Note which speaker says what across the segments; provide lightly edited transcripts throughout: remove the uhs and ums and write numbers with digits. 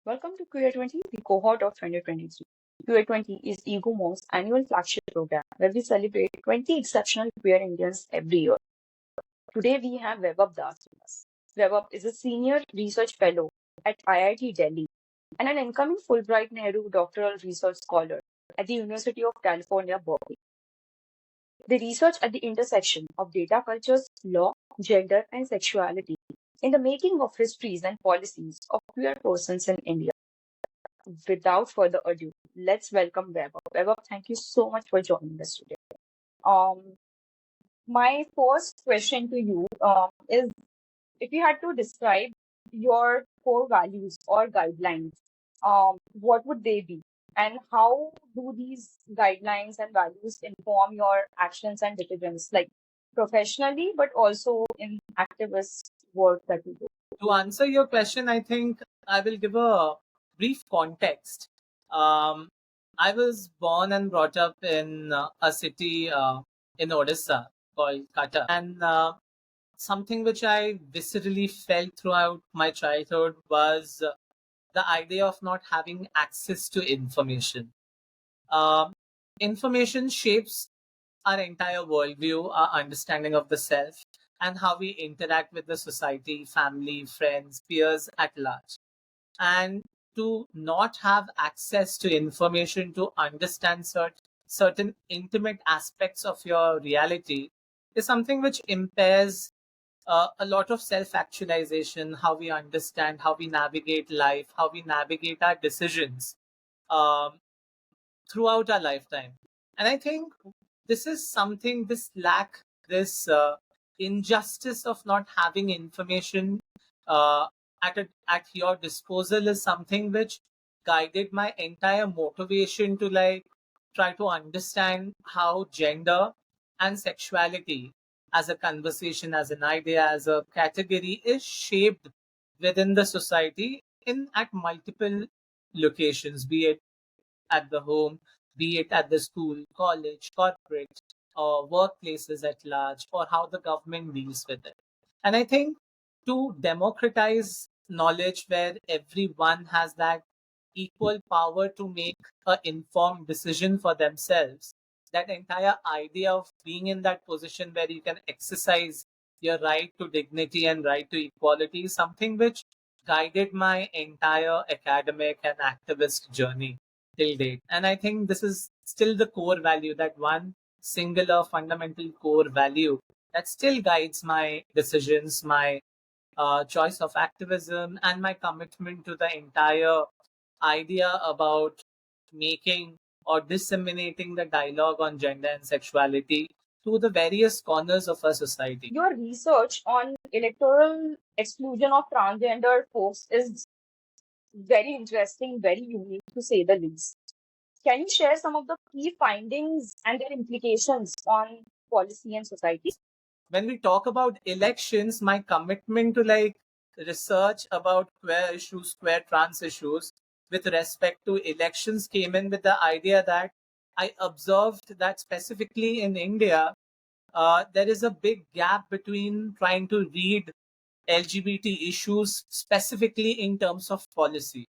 Speaker 1: Welcome to QueerTWENTY, the cohort of 2023. QueerTWENTY is egomonk's annual flagship program where we celebrate 20 exceptional queer Indians every year. Today we have Vaivab Das with us. Vaivab is a senior research fellow at IIT Delhi and an incoming Fulbright Nehru Doctoral research scholar at the University of California, Berkeley. They research at the intersection of data cultures, law, gender, and sexuality in the making of histories and policies of queer persons in India. Without further ado, let's welcome Vaibhav. Vaibhav, thank you so much for joining us today. Um, my first question to you is if you had to describe your core values or guidelines, what would they be? And how do these guidelines and values inform your actions and decisions, like professionally, but also in activist work that you do?
Speaker 2: To answer your question, I think I will give a brief context. I was born and brought up in a city in Odisha called Cuttack. And something which I viscerally felt throughout my childhood was the idea of not having access to information. Information shapes our entire worldview, our understanding of the self, and how we interact with the society, family, friends, peers at large. And to not have access to information to understand certain intimate aspects of your reality is something which impairs a lot of self-actualization, how we understand, how we navigate life, how we navigate our decisions um, throughout our lifetime. And I think this is something, this injustice of not having information at your disposal is something which guided my entire motivation to try to understand how gender and sexuality as a conversation, as an idea, as a category is shaped within the society in at multiple locations, be it at the home, be it at the school, college, corporate, or workplaces at large, or how the government deals with it. And I think to democratize knowledge where everyone has that equal power to make an informed decision for themselves, that entire idea of being in that position where you can exercise your right to dignity and right to equality is something which guided my entire academic and activist journey till date. And I think this is still the core value, that one singular fundamental core value that still guides my decisions, my choice of activism, and my commitment to the entire idea about making or disseminating the dialogue on gender and sexuality to the various corners of our society.
Speaker 1: Your research on electoral exclusion of transgender folks is very interesting, very unique to say the least. Can you share some of the key findings and their implications on policy and society?
Speaker 2: When we talk about elections, my commitment to research about queer issues, queer trans issues with respect to elections came in with the idea that I observed that specifically in India, there is a big gap between trying to read LGBT issues specifically in terms of policy.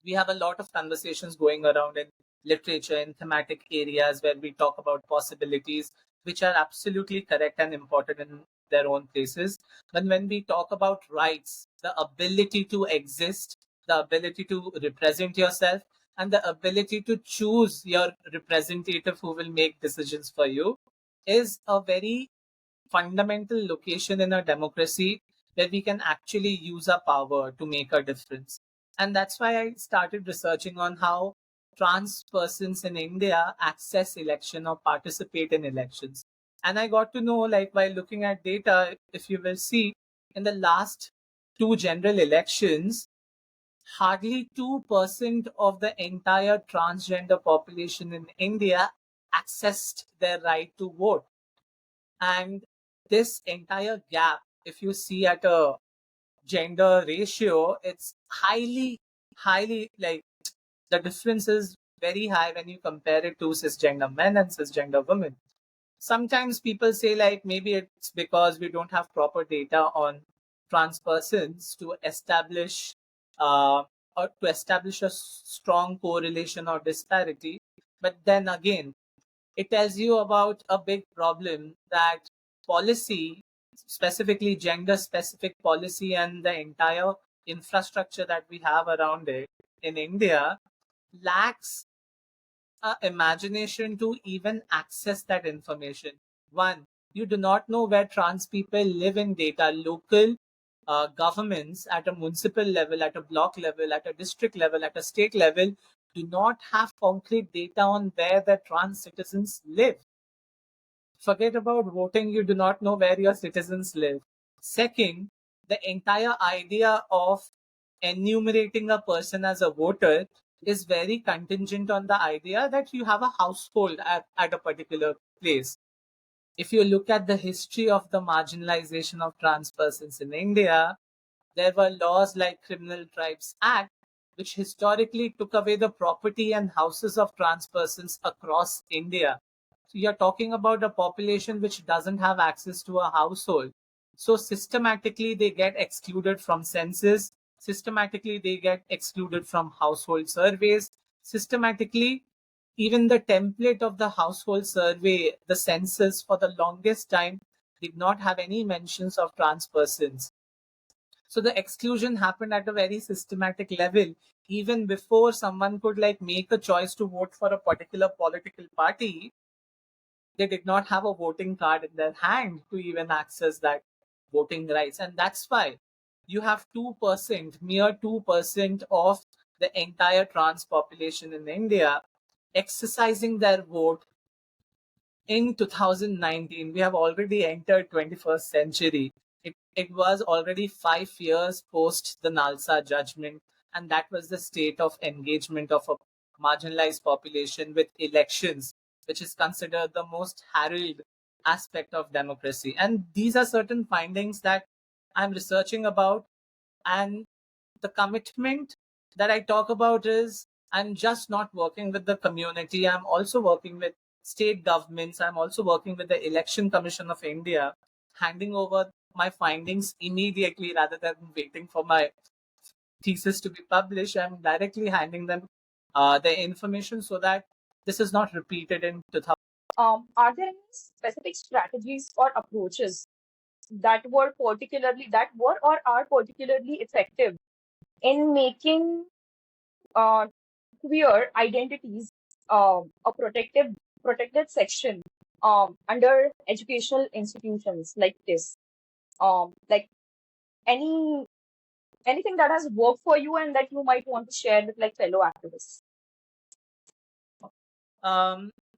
Speaker 2: We have a lot of conversations going around in literature in thematic areas where we talk about possibilities, which are absolutely correct and important in their own places. But when we talk about rights, the ability to exist, the ability to represent yourself, and the ability to choose your representative who will make decisions for you is a very fundamental location in a democracy where we can actually use our power to make a difference. And that's why I started researching on how trans persons in India access election or participate in elections. And I got to know, while looking at data, if you will see, in the last two general elections, hardly 2% of the entire transgender population in India accessed their right to vote. And this entire gap, if you see at a gender ratio, it's highly the difference is very high when you compare it to cisgender men and cisgender women. Sometimes people say maybe it's because we don't have proper data on trans persons to establish or to establish a strong correlation or disparity. But then again, it tells you about a big problem that policy, specifically gender specific policy, and the entire infrastructure that we have around it in India lacks imagination to even access that information. One, you do not know where trans people live in data. Local governments at a municipal level, at a block level, at a district level, at a state level do not have concrete data on where the trans citizens live. Forget about voting, you do not know where your citizens live. Second, the entire idea of enumerating a person as a voter is very contingent on the idea that you have a household at a particular place. If you look at the history of the marginalization of trans persons in India, there were laws like Criminal Tribes Act, which historically took away the property and houses of trans persons across India. So you're talking about a population which doesn't have access to a household. So systematically, they get excluded from census. Systematically, they get excluded from household surveys. Systematically, even the template of the household survey, the census, for the longest time, did not have any mentions of trans persons. So the exclusion happened at a very systematic level. Even before someone could like make a choice to vote for a particular political party, they did not have a voting card in their hand to even access that voting rights. And that's why you have 2%, mere 2% of the entire trans population in India exercising their vote in 2019. We have already entered 21st century. It was already 5 years post the Nalsa judgment, and that was the state of engagement of a marginalized population with elections, which is considered the most heralded aspect of democracy. And these are certain findings that I'm researching about. And the commitment that I talk about is I'm just not working with the community, I'm also working with state governments, I'm also working with the Election Commission of India, handing over my findings immediately rather than waiting for my thesis to be published. I'm directly handing them the information so that this is not repeated in 2000.
Speaker 1: Are there any specific strategies or approaches that were or are particularly effective in making uh, queer identities a protected section under educational institutions like this? Like any anything that has worked for you and that you might want to share with like fellow activists?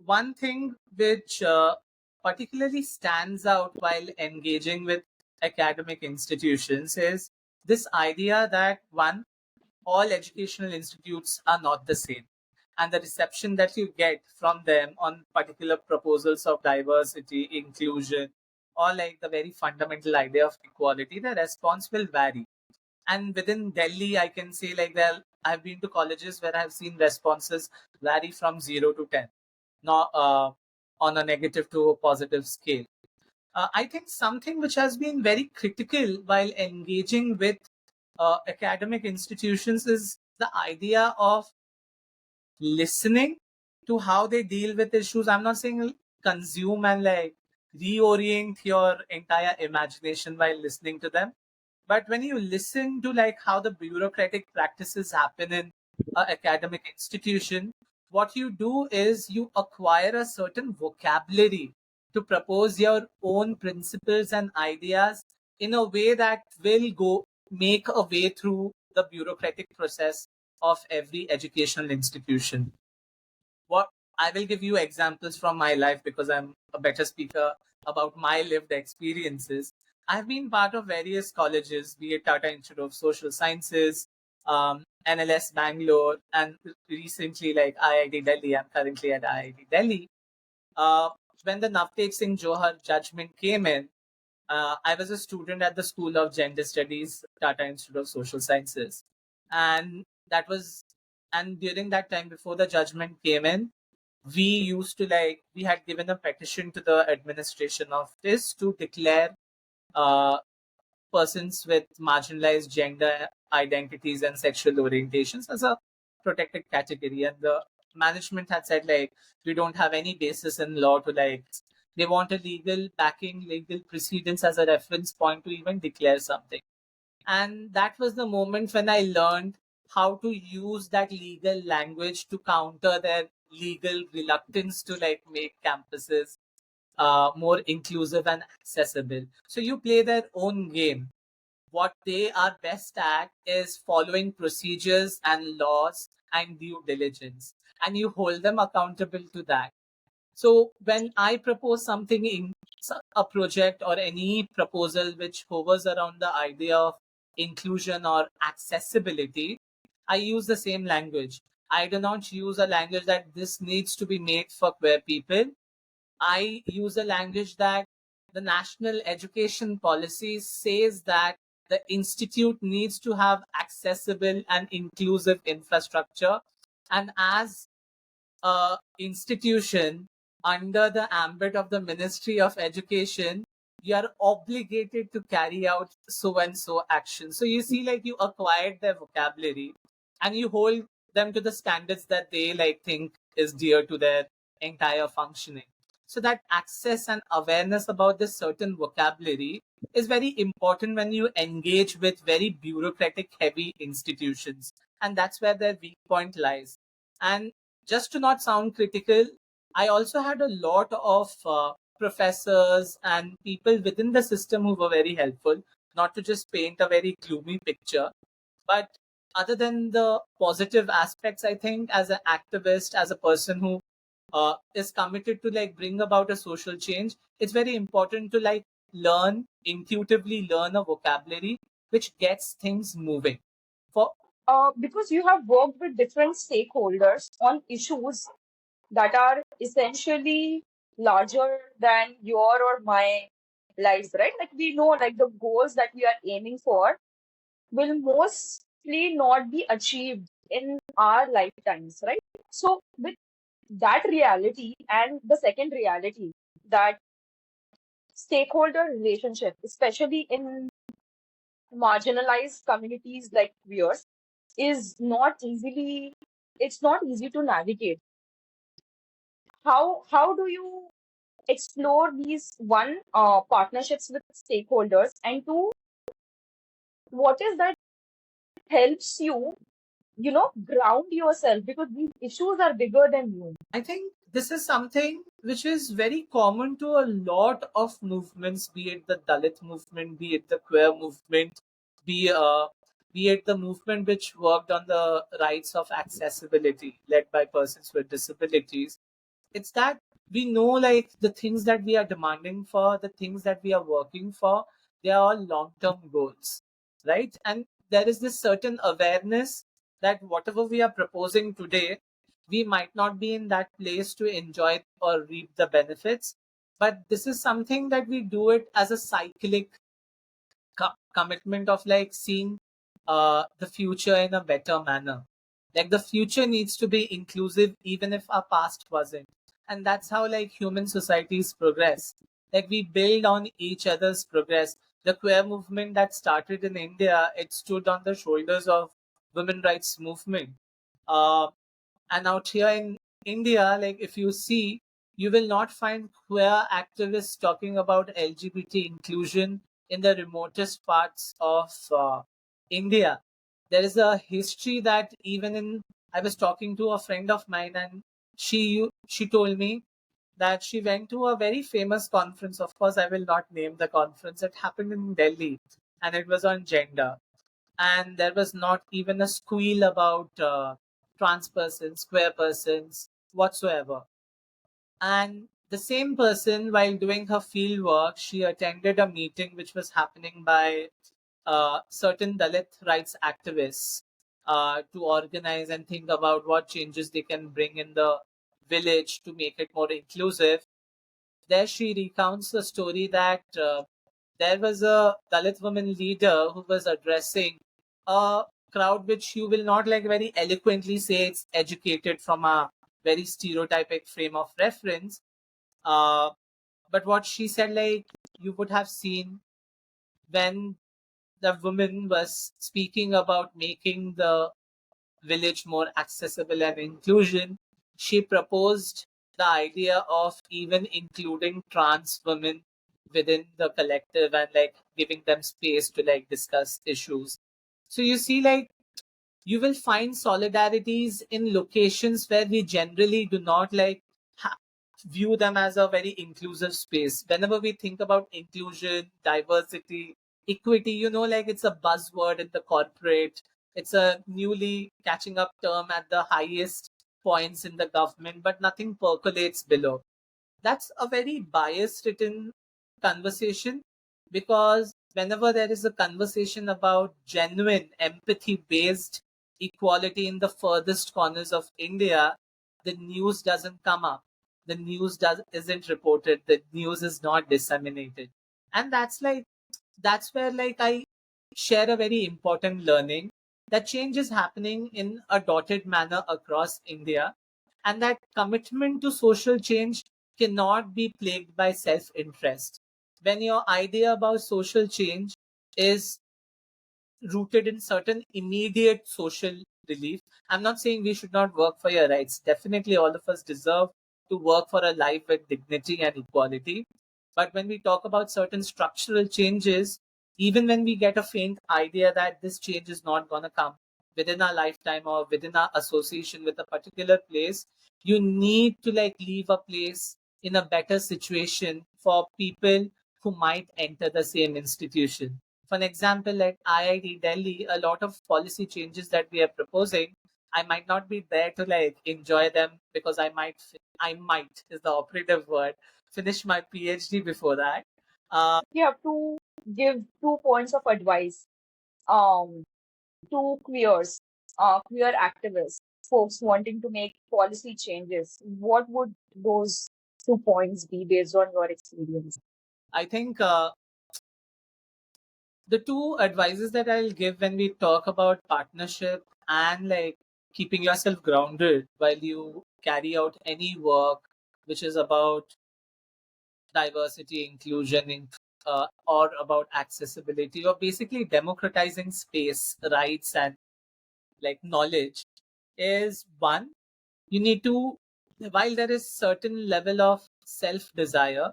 Speaker 2: One thing which particularly stands out while engaging with academic institutions is this idea that one, all educational institutes are not the same. And the reception that you get from them on particular proposals of diversity, inclusion, or like the very fundamental idea of equality, the response will vary. And within Delhi, I can say like I've been to colleges where I've seen responses vary from 0 to 10, not on a negative to a positive scale. I think something which has been very critical while engaging with academic institutions is the idea of listening to how they deal with issues. I'm not saying consume and like reorient your entire imagination while listening to them, but when you listen to like how the bureaucratic practices happen in an academic institution, what you do is you acquire a certain vocabulary to propose your own principles and ideas in a way that will go make a way through the bureaucratic process of every educational institution. What I will give you examples from my life because I'm a better speaker about my lived experiences. I've been part of various colleges, be it Tata Institute of Social Sciences, NLS Bangalore, and recently like IIT Delhi. I'm currently at IIT Delhi. Uh, when the Navtej Singh Johar judgment came in, I was a student at the School of Gender Studies, Tata Institute of Social Sciences, and that was, and during that time before the judgment came in, we used to like we had given a petition to the administration of this to declare uh, persons with marginalized gender identities and sexual orientations as a protected category. And the management had said, like, we don't have any basis in law to, like, they want a legal backing, legal precedents as a reference point to even declare something. And that was the moment when I learned how to use that legal language to counter their legal reluctance to, like, make campuses more inclusive and accessible. So you play their own game. What they are best at is following procedures and laws and due diligence, and you hold them accountable to that. So when I propose something in a project or any proposal which hovers around the idea of inclusion or accessibility, I use the same language. I do not use a language that this needs to be made for queer people. I use a language that the national education policy says that the institute needs to have accessible and inclusive infrastructure. And as a institution under the ambit of the Ministry of Education, you are obligated to carry out so and so action. So you see, like, you acquired their vocabulary and you hold them to the standards that they, like, think is dear to their entire functioning. So that access and awareness about this certain vocabulary is very important when you engage with very bureaucratic heavy institutions, and that's where their weak point lies. And just to not sound critical, I also had a lot of professors and people within the system who were very helpful, not to just paint a very gloomy picture. But other than the positive aspects, I think as an activist, as a person who is committed to, like, bring about a social change, it's very important to, like, intuitively learn a vocabulary which gets things moving. For
Speaker 1: Because you have worked with different stakeholders on issues that are essentially larger than your or my lives, right? Like we know, like the goals that we are aiming for will mostly not be achieved in our lifetimes, right? So with that reality and the second reality that stakeholder relationship, especially in marginalized communities like yours, is not easily it's not easy to navigate. How do you explore these one partnerships with stakeholders, and two, what is that helps you ground yourself, because these issues are bigger than you.
Speaker 2: I think this is something which is very common to a lot of movements, be it the Dalit movement, be it the queer movement, be be it the movement which worked on the rights of accessibility led by persons with disabilities. It's that we know, like, the things that we are demanding for, the things that we are working for, they are all long-term goals, right? And there is this certain awareness that whatever we are proposing today, we might not be in that place to enjoy or reap the benefits, but this is something that we do it as a cyclic commitment of, like, seeing the future in a better manner. Like, the future needs to be inclusive even if our past wasn't. And that's how, like, human societies progress. Like, we build on each other's progress. The queer movement that started in India, it stood on the shoulders of women rights movement. Uh, and out here in India, like, if you see, you will not find queer activists talking about LGBT inclusion in the remotest parts of India. There is a history that even in, I was talking to a friend of mine, and she told me that she went to a very famous conference. Of course, I will not name the conference. It happened in Delhi, and it was on gender, and there was not even a squeal about trans persons, queer persons, whatsoever. And the same person, while doing her field work, she attended a meeting which was happening by certain Dalit rights activists to organize and think about what changes they can bring in the village to make it more inclusive. There she recounts the story that there was a Dalit woman leader who was addressing a crowd which you will not, like, very eloquently say it's educated from a very stereotypic frame of reference. Uh, but what she said, like, you would have seen when the woman was speaking about making the village more accessible and inclusion, she proposed the idea of even including trans women within the collective and like giving them space to like discuss issues. So you see, like you will find solidarities in locations where we generally do not like view them as a very inclusive space. Whenever we think about inclusion, diversity, equity, like it's a buzzword in the corporate, it's a newly catching up term at the highest points in the government, but nothing percolates below. That's a very biased written conversation, because whenever there is a conversation about genuine empathy based equality in the furthest corners of India, the news doesn't come up. The news isn't reported. The news is not disseminated. And that's where like I share a very important learning, that change is happening in a dotted manner across India, and that commitment to social change cannot be plagued by self-interest. When your idea about social change is rooted in certain immediate social relief. I'm not saying we should not work for your rights. Definitely, all of us deserve to work for a life with dignity and equality. But when we talk about certain structural changes, even when we get a faint idea that this change is not going to come within our lifetime or within our association with a particular place, you need to like leave a place in a better situation for people who might enter the same institution. For an example, at IIT Delhi, a lot of policy changes that we are proposing, I might not be there to like enjoy them, because I might is the operative word, finish my PhD before that.
Speaker 1: You have to give 2 points of advice um, to queer activists, folks wanting to make policy changes. What would those 2 points be based on your experience?
Speaker 2: I think the two advices that I'll give when we talk about partnership and like keeping yourself grounded while you carry out any work which is about diversity, inclusion, or about accessibility, or basically democratizing space, rights, and like knowledge, is one, you need to, while there is certain level of self desire,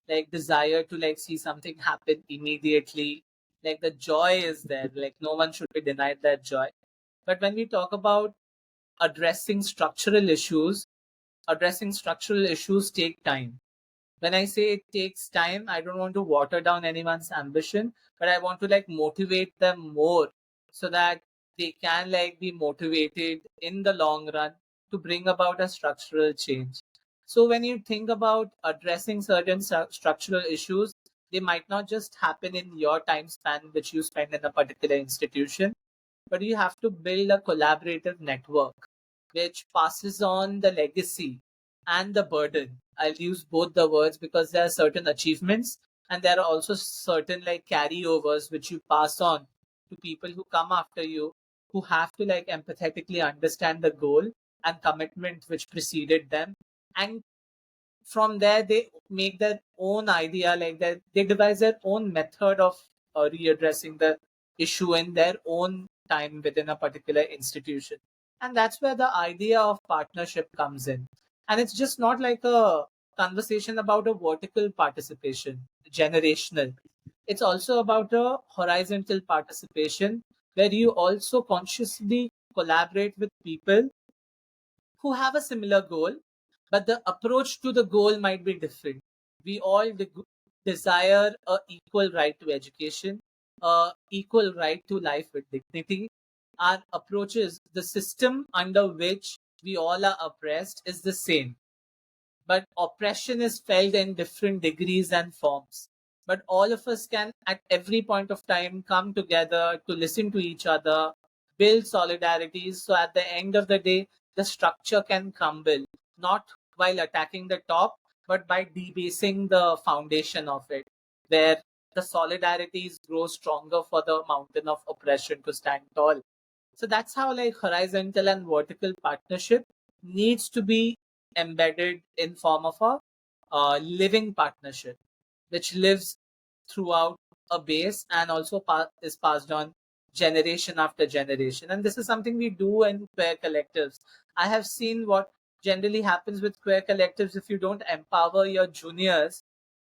Speaker 2: like desire to like see something happen immediately, like the joy is there, like no one should be denied that joy. But when we talk about addressing structural issues, take time. When I say it takes time, I don't want to water down anyone's ambition, but I want to like motivate them more, so that they can like be motivated in the long run to bring about a structural change. So when you think about addressing certain structural issues, they might not just happen in your time span which you spend in a particular institution, but you have to build a collaborative network which passes on the legacy and the burden. I'll use both the words, because there are certain achievements and there are also certain like carryovers which you pass on to people who come after you, who have to like empathetically understand the goal and commitment which preceded them. And from there they make their own idea, like that they devise their own method of readdressing the issue in their own time within a particular institution. And that's where the idea of partnership comes in. And it's just not like a conversation about a vertical participation, generational. It's also about a horizontal participation, where you also consciously collaborate with people who have a similar goal, but the approach to the goal might be different. We all desire a equal right to education, a equal right to life with dignity. Our approaches, the system under which we all are oppressed, is the same, but oppression is felt in different degrees and forms. But all of us can, at every point of time, come together to listen to each other, build solidarities. So at the end of the day, the structure can crumble, not while attacking the top, but by debasing the foundation of it, where the solidarities grow stronger for the mountain of oppression to stand tall. So that's how like horizontal and vertical partnership needs to be embedded in form of a living partnership, which lives throughout a base and also is passed on generation after generation. And this is something we do in queer collectives. I have seen what generally happens with queer collectives if you don't empower your juniors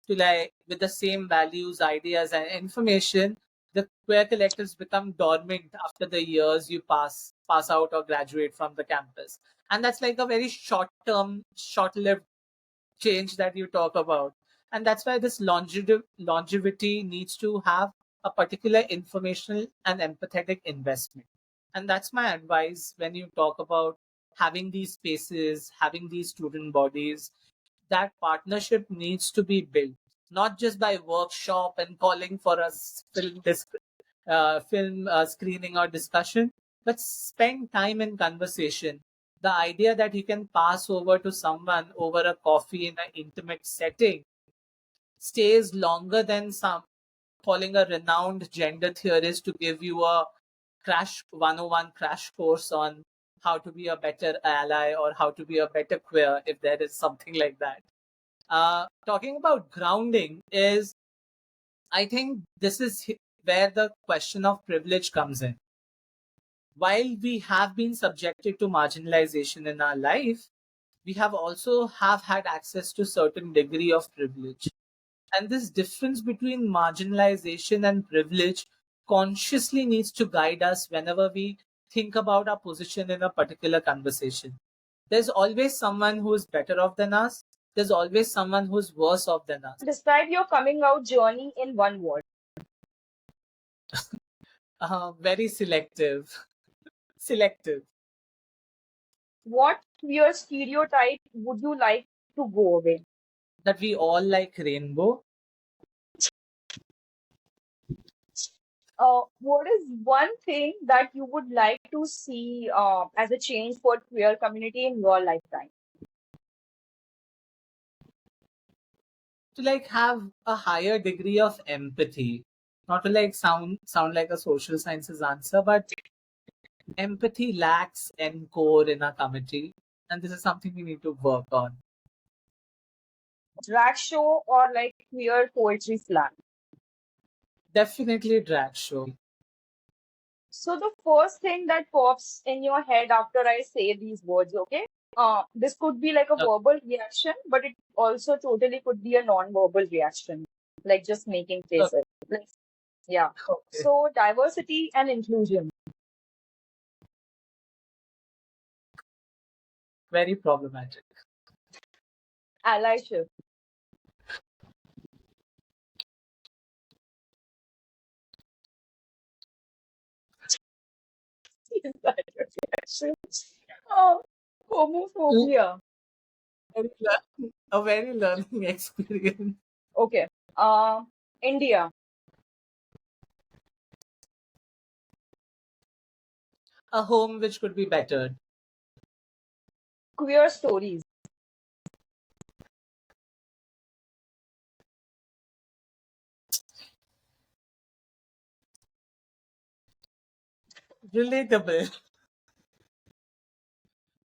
Speaker 2: to like with the same values, ideas, and information. The queer collectives become dormant after the years you pass out or graduate from the campus, and that's like a very short term, short lived change that you talk about. And that's why this longevity needs to have a particular informational and empathetic investment. And that's my advice when you talk about having these spaces, having these student bodies. That partnership needs to be built, not just by workshop and calling for a film screening or discussion, but spend time in conversation. The idea that you can pass over to someone over a coffee in an intimate setting stays longer than some calling a renowned gender theorist to give you a crash 101 crash course on how to be a better ally or how to be a better queer, if there is something like that. Talking about grounding is, I think this is where the question of privilege comes in. While we have been subjected to marginalization in our life, we have also have had access to certain degree of privilege. And this difference between marginalization and privilege consciously needs to guide us whenever we think about our position in a particular conversation. There's always someone who is better off than us. There's always someone who's worse off than us.
Speaker 1: Describe your coming out journey in one word.
Speaker 2: Very selective. Selective.
Speaker 1: What queer stereotype would you like to go away?
Speaker 2: That we all like rainbow.
Speaker 1: What is one thing that you would like to see as a change for queer community in your lifetime?
Speaker 2: To like have a higher degree of empathy. Not to like sound like a social sciences answer, but empathy lacks encore in our community, and this is something we need to work on.
Speaker 1: Drag show or like queer poetry slam?
Speaker 2: Definitely drag show.
Speaker 1: So the first thing that pops in your head after I say these words, okay? This could be like a
Speaker 2: Uh,
Speaker 1: verbal reaction, but it also totally could be a non-verbal reaction, like just making
Speaker 2: uh,
Speaker 1: faces. Like, yeah.
Speaker 2: okay.
Speaker 1: So diversity and inclusion,
Speaker 2: Very problematic.
Speaker 1: allyship, is that a reaction? Oh,
Speaker 2: Mm,
Speaker 1: homophobia.
Speaker 2: a very learning experience.
Speaker 1: Okay. India,
Speaker 2: A home which could be bettered.
Speaker 1: queer stories,
Speaker 2: Relatable.